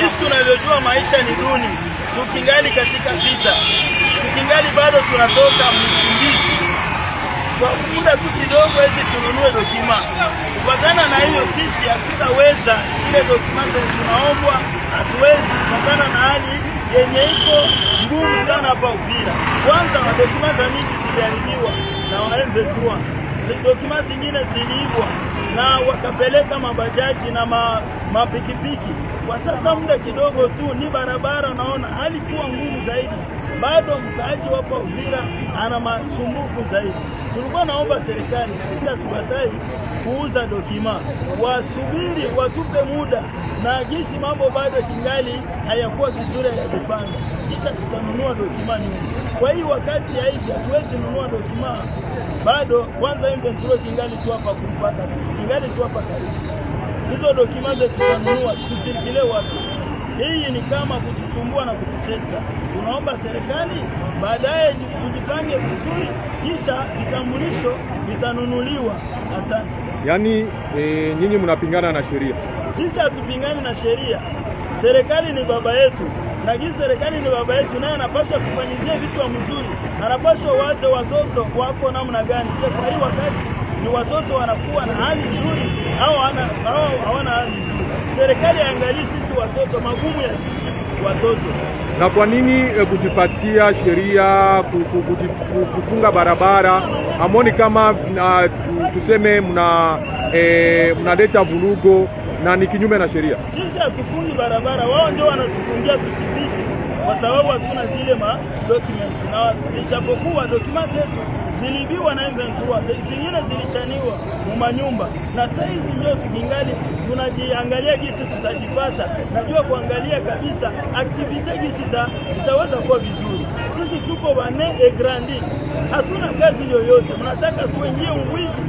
Jinsi unavyojua maisha ni duni, tukingali katika vita, tukingali bado tunatoka mkimbizi. Kwa muda tu kidogo eti tununue dokima. Kufatana na hiyo sisi hatutaweza zile dokima za tunaombwa, hatuwezi kufatana na hali yenye iko ngumu sana hapa Uvira. Kwanza dokima za mingi ziliharibiwa na M23. Dokima zingine ziliibwa na wakapeleka mabajaji na mapikipiki. Kwa sasa muda kidogo tu ni barabara, naona hali kuwa ngumu zaidi. Bado mkaaji hapa Uvira ana masumbufu zaidi. Tulikuwa naomba serikali, sisi hatukatai kuuza dokima, wasubiri watupe muda na jinsi mambo bado kingali hayakuwa vizuri ya kupanga, kisha tutanunua dokima nyingi. Kwa hiyo wakati hivi hatuwezi nunua dokima bado, kwanza M23 kingali tu hapa kupata, kingali tu hapa karibu. Hizo dokima zetu tutanunua, tusirikile wapi? Hii ni kama kutusumbua na kututesa. Tunaomba serikali baadaye tujipange vizuri, kisha vitambulisho vitanunuliwa. Asante. Yaani nyinyi mnapingana na sheria? Sisi hatupingani na sheria. Serikali ni baba yetu, na jinsi serikali ni baba yetu, naye anapaswa kufanyizia vitu mzuri, anapaswa waze watoto wako namna gani. Kwa hiyo wakati ni watoto wanakuwa na hali nzuri au hawana hali nzuri, serikali angalie sisi watoto, magumu ya sisi watoto. Na kwa nini kujipatia sheria kufunga barabara? Amoni kama tuseme mnaleta vurugo na ni kinyume na sheria? Sisi hatufungi barabara, wao ndio wanatufungia tusipite, kwa sababu hatuna zile documents, na ijapokuwa documents zetu zilibiwa na M23, zingine zilichaniwa mumanyumba, na saizi ndio tukingali tunajiangalia gisi tutajipata. Najua kuangalia kabisa activity gisi itaweza kuwa vizuri. Sisi tuko bane grandi, hatuna kazi yoyote, mnataka tuingie uwizi